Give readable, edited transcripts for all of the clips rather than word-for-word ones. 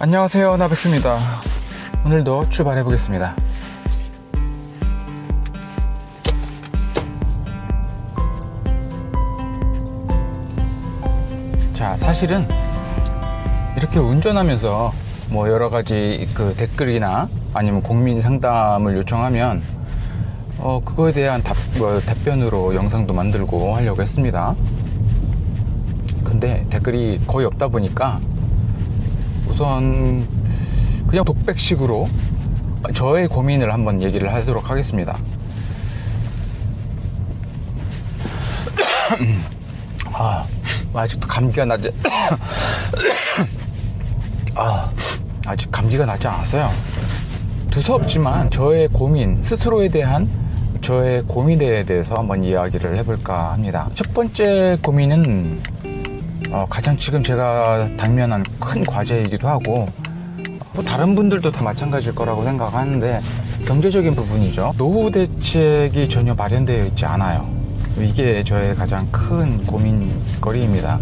안녕하세요, 나백스입니다. 오늘도 출발해 보겠습니다. 자, 사실은 이렇게 운전하면서 뭐 여러 가지 그 댓글이나 아니면 고민 상담을 요청하면 그거에 대한 답변으로 영상도 만들고 하려고 했습니다. 근데 댓글이 거의 없다 보니까 우선 그냥 독백식으로 저의 고민을 한번 얘기를 하도록 하겠습니다. 아직도 감기가 나지 아직 감기가 나지 않았어요. 두서없지만 저의 고민, 스스로에 대한 저의 고민에 대해서 한번 이야기를 해볼까 합니다. 첫 번째 고민은 가장 지금 제가 당면한 큰 과제이기도 하고 뭐 다른 분들도 다 마찬가지일 거라고 생각하는데 경제적인 부분이죠. 노후 대책이 전혀 마련되어 있지 않아요. 이게 저의 가장 큰 고민거리입니다.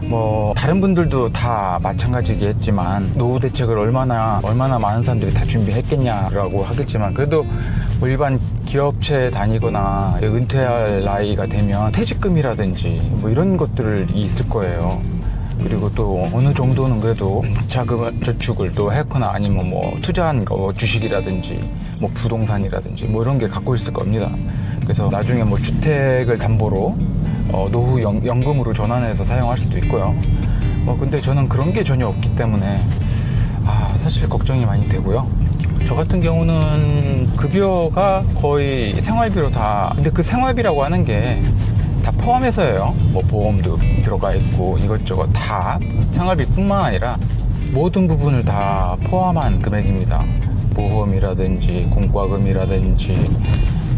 뭐 다른 분들도 다 마찬가지겠지만 노후 대책을 얼마나 많은 사람들이 다 준비했겠냐라고 하겠지만 그래도 뭐 일반 기업체에 다니거나 은퇴할 나이가 되면 퇴직금이라든지 뭐 이런 것들이 있을 거예요. 그리고 또 어느 정도는 그래도 자금 저축을 또 했거나 아니면 뭐 투자한 거 주식이라든지 뭐 부동산이라든지 뭐 이런 게 갖고 있을 겁니다. 그래서 나중에 뭐 주택을 담보로 노후 연금으로 전환해서 사용할 수도 있고요. 근데 저는 그런 게 전혀 없기 때문에 사실 걱정이 많이 되고요. 저 같은 경우는 급여가 거의 생활비로 근데 그 생활비라고 하는 게 다 포함해서예요. 뭐 보험도 들어가 있고 이것저것 다 생활비뿐만 아니라 모든 부분을 다 포함한 금액입니다. 보험이라든지 공과금이라든지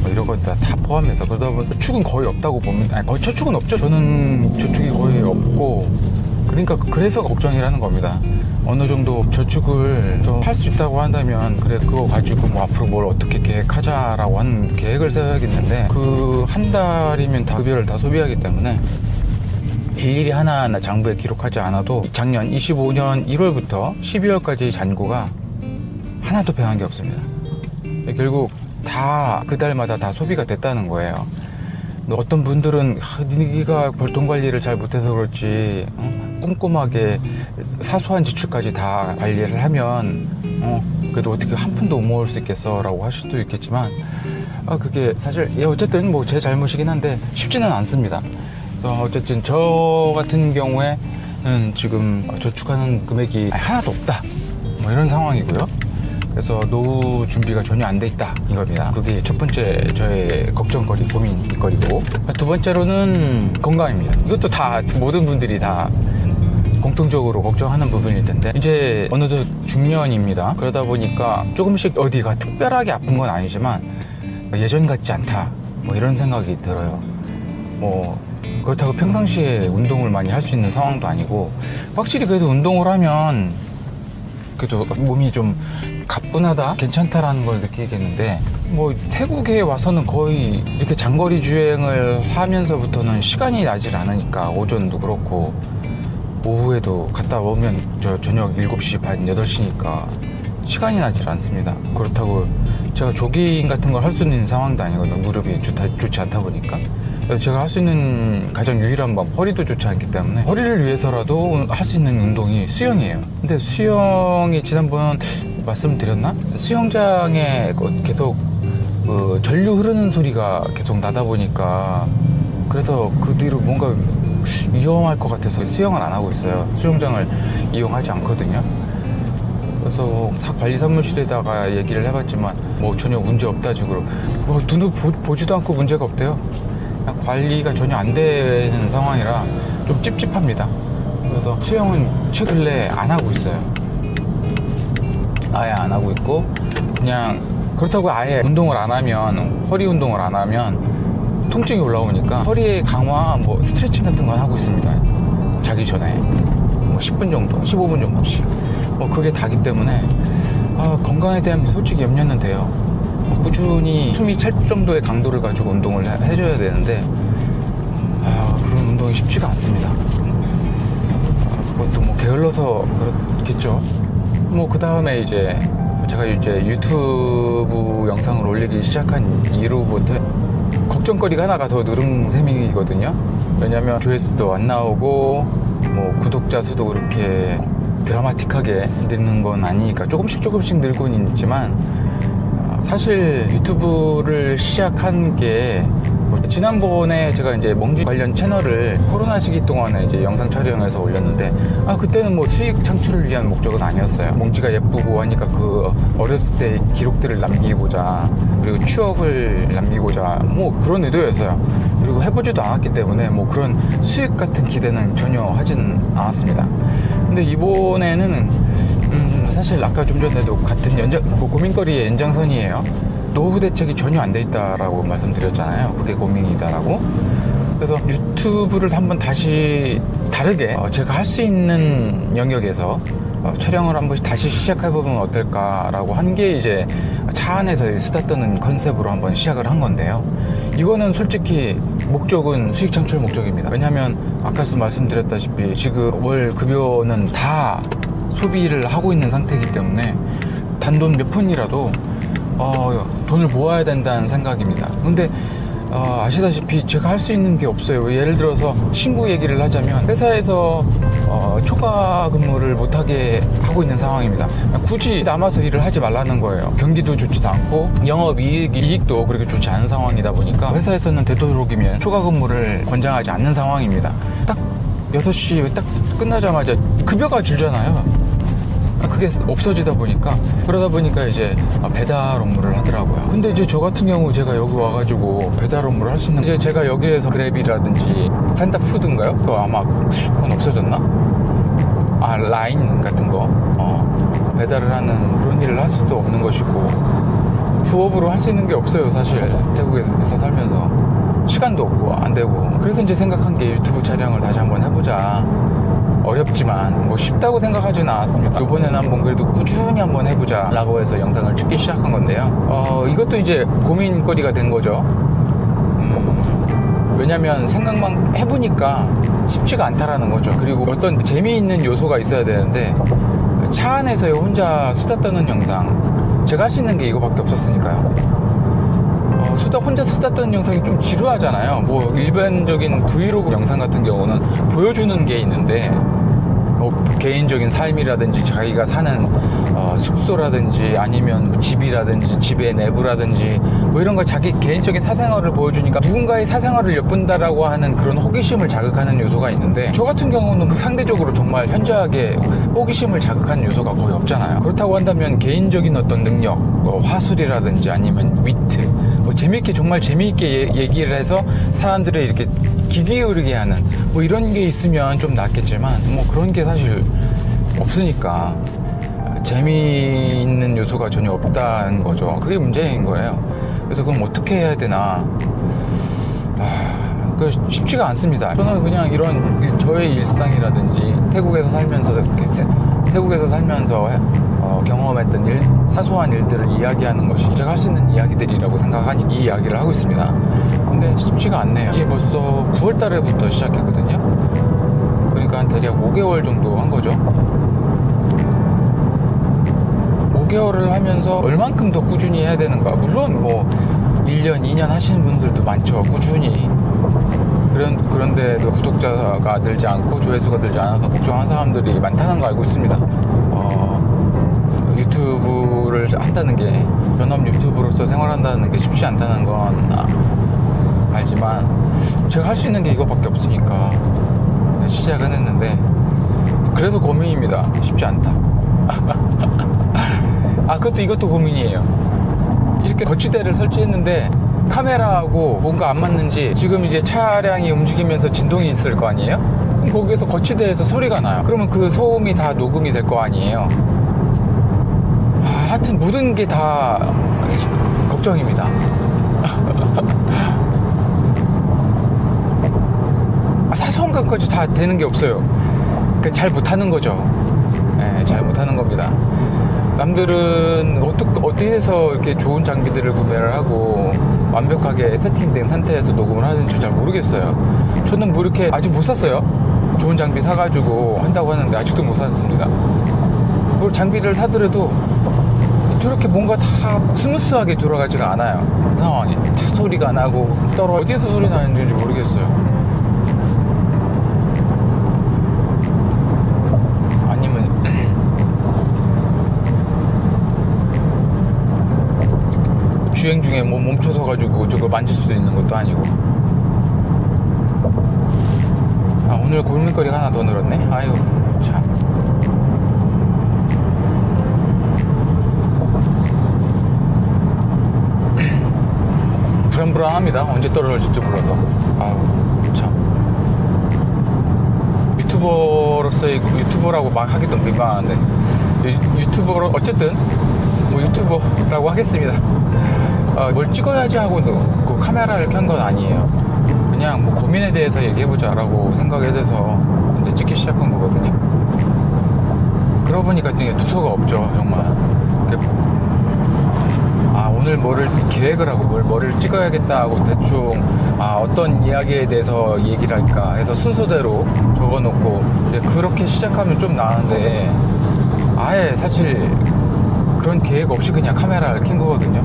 뭐 이런 것 다 포함해서 그러다 보면 저축은 거의 없다고 봅니다. 거의 저축은 없죠. 저는 저축이 거의 없고 그러니까 그래서 걱정이라는 겁니다. 어느 정도 저축을 좀 할 수 있다고 한다면 그래 그거 가지고 뭐 앞으로 뭘 어떻게 계획하자라고 하는 계획을 세워야겠는데 그 한 달이면 다 급여를 다 소비하기 때문에 일일이 하나하나 장부에 기록하지 않아도 작년 25년 1월부터 12월까지 잔고가 하나도 변한 게 없습니다. 결국 다 그달마다 다 소비가 됐다는 거예요. 어떤 분들은 네가 돈 관리를 잘 못해서 그렇지 꼼꼼하게 사소한 지출까지 다 관리를 하면 그래도 어떻게 한 푼도 못 모을 수 있겠어 라고 하실 수도 있겠지만 그게 사실 어쨌든 뭐 제 잘못이긴 한데 쉽지는 않습니다. 그래서 어쨌든 저 같은 경우에는 지금 저축하는 금액이 하나도 없다 뭐 이런 상황이고요. 그래서 노후 준비가 전혀 안 돼 있다 이겁니다. 그게 첫 번째 저의 걱정거리, 고민거리고 두 번째로는 건강입니다. 이것도 다 모든 분들이 다 공통적으로 걱정하는 부분일 텐데 이제 어느덧 중년입니다. 그러다 보니까 조금씩 어디가 특별하게 아픈 건 아니지만 예전 같지 않다 뭐 이런 생각이 들어요. 뭐 그렇다고 평상시에 운동을 많이 할 수 있는 상황도 아니고 확실히 그래도 운동을 하면 그래도 몸이 좀 가뿐하다 괜찮다라는 걸 느끼겠는데 뭐 태국에 와서는 거의 이렇게 장거리 주행을 하면서부터는 시간이 나질 않으니까 오전도 그렇고 오후에도 갔다 오면 저녁 7시 반 8시니까 시간이 나질 않습니다. 그렇다고 제가 조깅 같은 걸 할 수 있는 상황도 아니거든요. 무릎이 좋지 않다 보니까. 그래서 제가 할 수 있는 가장 유일한 방법, 허리도 좋지 않기 때문에 허리를 위해서라도 할 수 있는 운동이 수영이에요. 근데 수영이 지난번 말씀드렸나? 수영장에 계속 전류 흐르는 소리가 계속 나다 보니까 그래서 그 뒤로 뭔가 위험할 것 같아서 수영을 안 하고 있어요. 수영장을 이용하지 않거든요. 그래서 관리사무실에다가 얘기를 해봤지만 뭐 전혀 문제 없다 식으로 뭐 눈으로 보지도 않고 문제가 없대요. 관리가 전혀 안 되는 상황이라 좀 찝찝합니다. 그래서 수영은 최근에 안 하고 있어요. 아예 안 하고 있고 그냥 그렇다고 아예 운동을 안 하면 허리 운동을 안 하면 통증이 올라오니까 허리에 강화 뭐 스트레칭 같은 건 하고 있습니다. 자기 전에 뭐 10분 정도 15분 정도씩 뭐 그게 다기 때문에 건강에 대한 솔직히 염려는 돼요. 꾸준히 숨이 찰 정도의 강도를 가지고 운동을 해줘야 되는데 그런 운동이 쉽지가 않습니다. 그것도 뭐 게을러서 그렇겠죠. 뭐 그 다음에 이제 제가 이제 유튜브 영상을 올리기 시작한 이후부터 걱정거리가 하나가 더 늘은 셈이거든요. 왜냐면 조회수도 안 나오고 뭐 구독자 수도 그렇게 드라마틱하게 늘는 건 아니니까 조금씩 늘고는 있지만, 사실 유튜브를 시작한 게 지난번에 제가 이제 멍지 관련 채널을 코로나 시기 동안에 이제 영상 촬영해서 올렸는데, 그때는 뭐 수익 창출을 위한 목적은 아니었어요. 멍지가 예쁘고 하니까 그 어렸을 때 기록들을 남기고자, 그리고 추억을 남기고자, 뭐 그런 의도였어요. 그리고 해보지도 않았기 때문에 뭐 그런 수익 같은 기대는 전혀 하진 않았습니다. 근데 이번에는 사실 아까 좀 전에도 같은 고민거리의 연장선이에요. 노후 대책이 전혀 안 돼 있다라고 말씀드렸잖아요. 그게 고민이다라고. 그래서 유튜브를 한번 다시 다르게 제가 할 수 있는 영역에서 촬영을 한 번씩 다시 시작해보면 어떨까라고 한 게 이제 차 안에서 수다 떠는 컨셉으로 한번 시작을 한 건데요. 이거는 솔직히 목적은 수익 창출 목적입니다. 왜냐하면 아까 말씀드렸다시피 지금 월 급여는 다 소비를 하고 있는 상태이기 때문에 단돈 몇 푼이라도 돈을 모아야 된다는 생각입니다. 근데 아시다시피 제가 할 수 있는 게 없어요. 예를 들어서 친구 얘기를 하자면 회사에서 초과 근무를 못하게 하고 있는 상황입니다. 굳이 남아서 일을 하지 말라는 거예요. 경기도 좋지도 않고 영업이익도 그렇게 좋지 않은 상황이다 보니까 회사에서는 되도록이면 초과 근무를 권장하지 않는 상황입니다. 딱 6시 딱 끝나자마자 급여가 줄잖아요. 그게 없어지다 보니까, 그러다 보니까 이제 배달 업무를 하더라고요. 근데 이제 저 같은 경우 제가 여기 와가지고 배달 업무를 할 수 있는, 이제 제가 여기에서 그랩이라든지 펜타푸드인가요? 아마 그건 없어졌나? 라인 같은 거 배달을 하는 그런 일을 할 수도 없는 것이고, 부업으로 할 수 있는 게 없어요. 사실 태국에서 살면서 시간도 없고 안 되고. 그래서 이제 생각한 게 유튜브 촬영을 다시 한번 해보자. 어렵지만 뭐 쉽다고 생각하지는 않았습니다. 이번에는 한번 그래도 꾸준히 한번 해보자 라고 해서 영상을 찍기 시작한 건데요. 이것도 이제 고민거리가 된 거죠. 왜냐면 생각만 해보니까 쉽지가 않다라는 거죠. 그리고 어떤 재미있는 요소가 있어야 되는데, 차 안에서 혼자 수다 떠는 영상, 제가 할 수 있는 게 이거밖에 없었으니까요. 혼자 수다 떠는 영상이 좀 지루하잖아요. 뭐 일반적인 브이로그 영상 같은 경우는 보여주는 게 있는데, 개인적인 삶이라든지 자기가 사는 숙소라든지 아니면 집이라든지 집의 내부라든지 뭐 이런 거 자기 개인적인 사생활을 보여주니까 누군가의 사생활을 엿본다라고 하는 그런 호기심을 자극하는 요소가 있는데, 저 같은 경우는 상대적으로 정말 현저하게 호기심을 자극하는 요소가 거의 없잖아요. 그렇다고 한다면 개인적인 어떤 능력, 화술이라든지 아니면 위트, 정말 재미있게 얘기를 해서 사람들을 이렇게 귀 기울이게 하는 뭐 이런 게 있으면 좀 낫겠지만, 뭐 그런 게 사실 없으니까 재미있는 요소가 전혀 없다는 거죠. 그게 문제인 거예요. 그래서 그럼 어떻게 해야 되나, 쉽지가 않습니다. 저는 그냥 이런 저의 일상이라든지 태국에서 살면서 경험했던 사소한 일들을 이야기하는 것이 제가 할 수 있는 이야기들이라고 생각하니 이 이야기를 하고 있습니다. 근데 쉽지가 않네요. 이게 벌써 9월 달에부터 시작했거든요. 그러니까 한 대략 5개월 정도 한 거죠. 5개월을 하면서 얼만큼 더 꾸준히 해야 되는가. 물론 뭐 1년, 2년 하시는 분들도 많죠. 꾸준히. 그런데도 구독자가 늘지 않고 조회수가 늘지 않아서 걱정하는 사람들이 많다는 거 알고 있습니다. 유튜브를 한다는 게, 전업 유튜브로서 생활한다는 게 쉽지 않다는 건 알지만, 제가 할 수 있는 게 이거밖에 없으니까 시작은 했는데, 그래서 고민입니다. 쉽지 않다. 이것도 고민이에요. 이렇게 거치대를 설치했는데 카메라하고 뭔가 안 맞는지, 지금 이제 차량이 움직이면서 진동이 있을 거 아니에요? 그럼 거기에서 거치대에서 소리가 나요. 그러면 그 소음이 다 녹음이 될 거 아니에요? 하여튼 모든 게 다 걱정입니다. 사소한 것까지 다 되는 게 없어요. 그러니까 잘 못하는 거죠. 네, 잘 못하는 겁니다. 남들은 어떻게 해서 이렇게 좋은 장비들을 구매를 하고 완벽하게 세팅된 상태에서 녹음을 하는지 잘 모르겠어요. 저는 뭐 이렇게 아직 못 샀어요. 좋은 장비 사가지고 한다고 하는데 아직도 못 샀습니다. 뭐 장비를 사더라도 저렇게 뭔가 다 스무스하게 돌아가지가 않아요. 상황이 다 소리가 나고 떨어 어디서 소리 나는지 모르겠어요. 아니면 주행 중에 뭐 멈춰서 가지고 저걸 만질 수도 있는 것도 아니고. 아, 오늘 고민거리가 하나 더 늘었네. 아유 참. 불안불안합니다. 언제 떨어질지 몰라서. 아유 참. 유튜버로서의 유튜버라고 막 하기도 민망한데 유튜버로 어쨌든 뭐 유튜버라고 하겠습니다. 뭘 찍어야지 하고도 그 카메라를 켠 건 아니에요. 그냥 뭐 고민에 대해서 얘기해보자라고 생각해서 이제 찍기 시작한 거거든요. 그러고 보니까 되게 두서가 없죠, 정말. 오늘 뭐를 계획을 하고 뭐를 찍어야겠다 하고 대충 어떤 이야기에 대해서 얘기를 할까 해서 순서대로 적어놓고 이제 그렇게 시작하면 좀 나은데 아예 사실 그런 계획 없이 그냥 카메라를 켠 거거든요.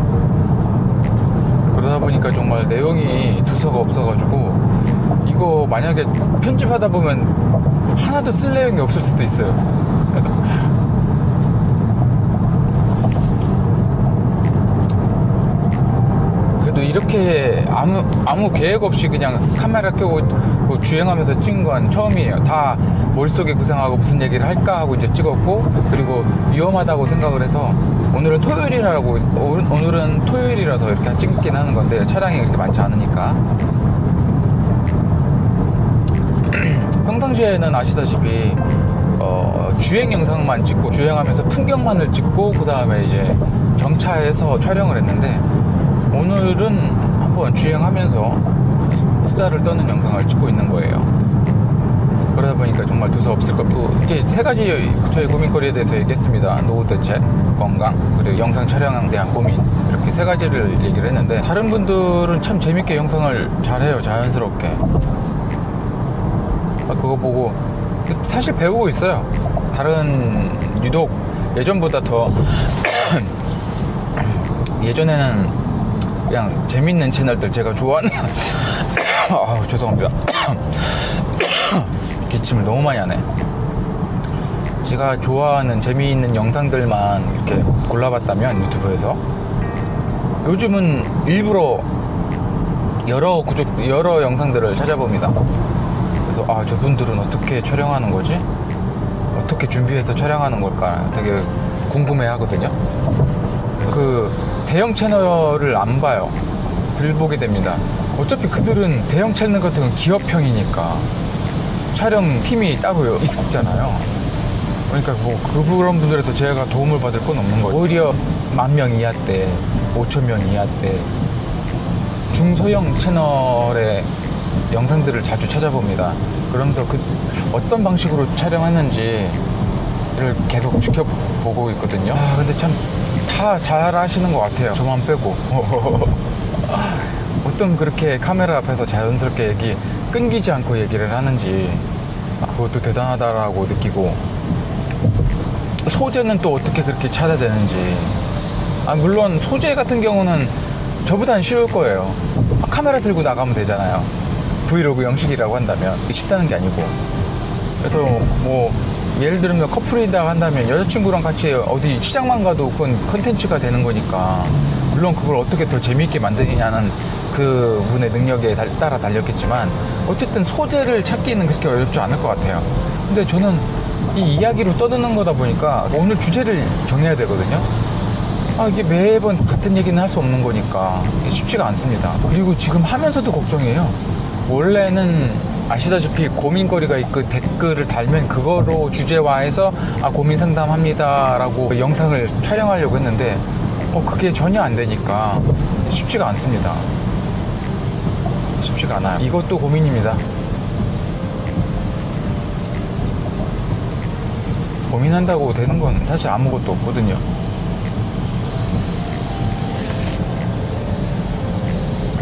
그러다 보니까 정말 내용이 두서가 없어가지고 이거 만약에 편집하다 보면 하나도 쓸 내용이 없을 수도 있어요. 그래도 이렇게 아무 계획 없이 그냥 카메라 켜고 뭐 주행하면서 찍은 건 처음이에요. 다 머릿속에 구상하고 무슨 얘기를 할까 하고 이제 찍었고, 그리고 위험하다고 생각을 해서 오늘은 토요일이라서 이렇게 찍긴 하는 건데 차량이 그렇게 많지 않으니까. 평상시에는 아시다시피 주행 영상만 찍고 주행하면서 풍경만을 찍고 그 다음에 이제 정차해서 촬영을 했는데 오늘은 한번 주행하면서 수다를 떠는 영상을 찍고 있는 거예요. 그러다 보니까 정말 두서 없을 겁니다. 이제 세 가지 저희 고민거리에 대해서 얘기했습니다. 노후 대책, 건강, 그리고 영상 촬영에 대한 고민, 이렇게 세 가지를 얘기를 했는데 다른 분들은 참 재밌게 영상을 잘해요. 자연스럽게. 그거 보고 사실 배우고 있어요. 다른 유독 예전보다 더 예전에는 그냥 재밌는 채널들 제가 좋아하는 죄송합니다. 기침을 너무 많이 하네. 제가 좋아하는 재미있는 영상들만 이렇게 골라봤다면 유튜브에서 요즘은 일부러 여러 영상들을 찾아봅니다. 그래서 저분들은 어떻게 촬영하는 거지? 어떻게 준비해서 촬영하는 걸까? 되게 궁금해 하거든요. 그 대형 채널을 안 봐요. 덜 보게 됩니다. 어차피 그들은 대형 채널 같은 건 기업형이니까 촬영 팀이 따로 있잖아요. 그러니까 뭐 그런 분들에서 제가 도움을 받을 건 없는 거예요. 오히려 10,000명 이하대, 5,000명 이하대 중소형 채널의 영상들을 자주 찾아봅니다. 그러면서 어떤 방식으로 촬영하는지를 계속 지켜보고 있거든요. 근데 참 다 잘 하시는 것 같아요. 저만 빼고. 어떤 그렇게 카메라 앞에서 자연스럽게 끊기지 않고 얘기를 하는지 그것도 대단하다라고 느끼고, 소재는 또 어떻게 그렇게 찾아내는지. 물론 소재 같은 경우는 저보다는 쉬울 거예요. 카메라 들고 나가면 되잖아요. 브이로그 형식이라고 한다면 쉽다는 게 아니고. 그래서 뭐 예를 들면 커플이다 한다면 여자친구랑 같이 어디 시장만 가도 그건 컨텐츠가 되는 거니까, 물론 그걸 어떻게 더 재미있게 만드느냐는 그 분의 능력에 따라 달렸겠지만 어쨌든 소재를 찾기는 그렇게 어렵지 않을 것 같아요. 근데 저는 이 이야기로 떠드는 거다 보니까 오늘 주제를 정해야 되거든요. 이게 매번 같은 얘기는 할 수 없는 거니까 쉽지가 않습니다. 그리고 지금 하면서도 걱정이에요. 원래는 아시다시피 고민거리가 있고 댓글을 달면 그거로 주제화해서 고민 상담합니다 라고 영상을 촬영하려고 했는데 그게 전혀 안 되니까 쉽지가 않습니다. 쉽지가 않아요. 이것도 고민입니다. 고민한다고 되는 건 사실 아무것도 없거든요.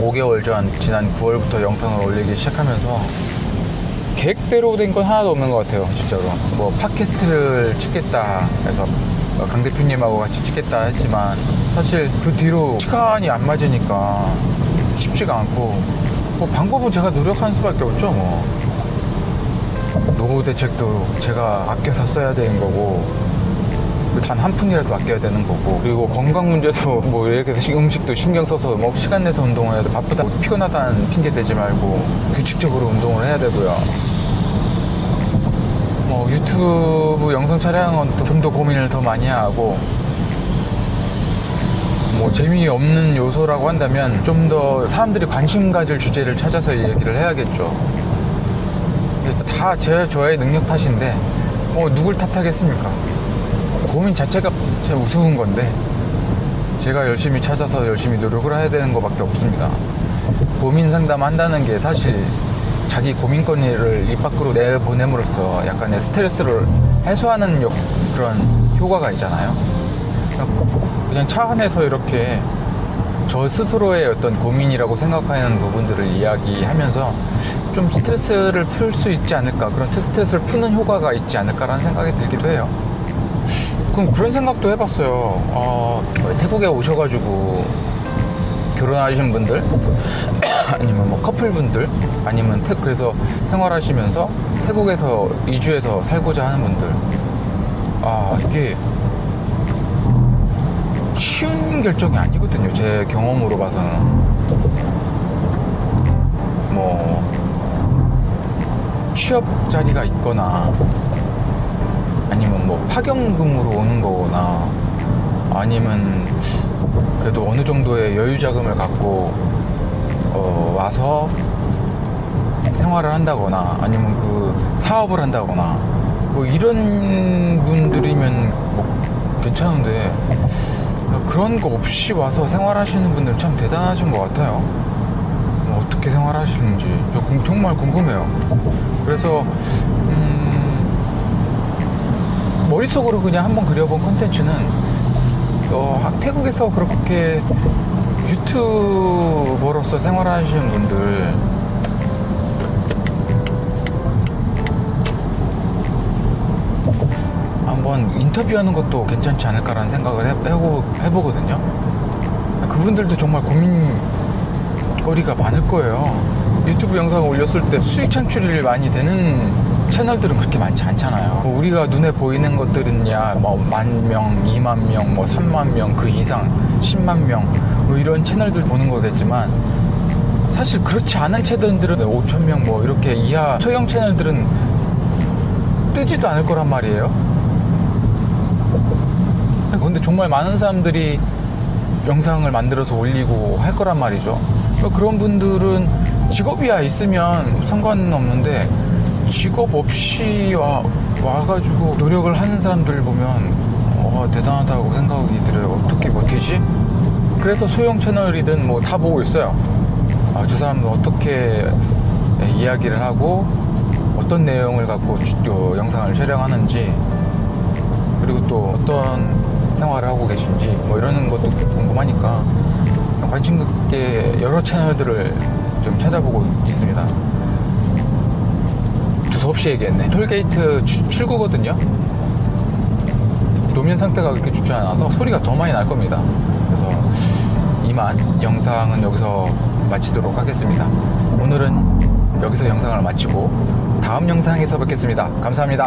5개월 전 지난 9월부터 영상을 올리기 시작하면서 계획대로 된 건 하나도 없는 것 같아요. 진짜로 뭐 팟캐스트를 찍겠다 해서 강 대표님하고 같이 찍겠다 했지만 사실 그 뒤로 시간이 안 맞으니까 쉽지가 않고 뭐 방법은 제가 노력하는 수밖에 없죠. 뭐 노후 대책도 제가 아껴서 써야 되는 거고 단 한 푼이라도 아껴야 되는 거고, 그리고 건강 문제도 뭐 이렇게 음식도 신경 써서 뭐 시간 내서 운동을 해야 돼. 바쁘다 피곤하다는 핑계 대지 말고 규칙적으로 운동을 해야 되고요. 뭐 유튜브 영상 촬영은 좀 더 고민을 더 많이 하고, 뭐 재미없는 요소라고 한다면 좀 더 사람들이 관심 가질 주제를 찾아서 얘기를 해야겠죠. 다 저의 능력 탓인데 뭐 누굴 탓하겠습니까? 고민 자체가 제 우스운 건데 제가 열심히 찾아서 열심히 노력을 해야 되는 것밖에 없습니다. 고민 상담한다는 게 사실 자기 고민거리를 입 밖으로 내보냄으로써 약간의 스트레스를 해소하는 그런 효과가 있잖아요. 그냥 차 안에서 이렇게 저 스스로의 어떤 고민이라고 생각하는 부분들을 이야기하면서 좀 스트레스를 풀 수 있지 않을까, 그런 스트레스를 푸는 효과가 있지 않을까라는 생각이 들기도 해요. 그럼 그런 생각도 해봤어요. 태국에 오셔가지고 결혼하신 분들 아니면 뭐 커플분들 아니면 그래서 생활하시면서 태국에서 이주해서 살고자 하는 분들, 이게 쉬운 결정이 아니거든요. 제 경험으로 봐서는 뭐 취업 자리가 있거나 아니면 뭐 파견금으로 오는 거거나 아니면 그래도 어느 정도의 여유 자금을 갖고 와서 생활을 한다거나 아니면 그 사업을 한다거나 뭐 이런 분들이면 뭐 괜찮은데, 그런 거 없이 와서 생활하시는 분들은 참 대단하신 것 같아요. 뭐 어떻게 생활하시는지 정말 궁금해요. 그래서 머릿속으로 그냥 한번 그려본 컨텐츠는 태국에서 그렇게 유튜버로서 생활하시는 분들 한번 인터뷰하는 것도 괜찮지 않을까라는 생각을 해보거든요. 그분들도 정말 고민거리가 많을 거예요. 유튜브 영상을 올렸을 때 수익 창출이 많이 되는 채널들은 그렇게 많지 않잖아요. 우리가 눈에 보이는 것들은야 뭐 10,000명, 20,000명, 뭐 30,000명 그 이상 100,000명 뭐 이런 채널들 보는 거겠지만, 사실 그렇지 않은 채널들은 5,000명 뭐 이렇게 이하 소형 채널들은 뜨지도 않을 거란 말이에요. 근데 정말 많은 사람들이 영상을 만들어서 올리고 할 거란 말이죠. 그런 분들은 직업이야 있으면 상관은 없는데, 직업 없이 와가지고 노력을 하는 사람들 보면 대단하다고 생각이 들어요. 어떻게 버티지? 그래서 소형 채널이든 뭐 다 보고 있어요. 저 사람은 어떻게 이야기를 하고 어떤 내용을 갖고 영상을 촬영하는지, 그리고 또 어떤 생활을 하고 계신지 뭐 이러는 것도 궁금하니까 관심 있게 여러 채널들을 좀 찾아보고 있습니다. 두서없이 얘기했네. 톨게이트 출구거든요. 노면 상태가 그렇게 좋지 않아서 소리가 더 많이 날 겁니다. 그래서 이만 영상은 여기서 마치도록 하겠습니다. 오늘은 여기서 영상을 마치고 다음 영상에서 뵙겠습니다. 감사합니다.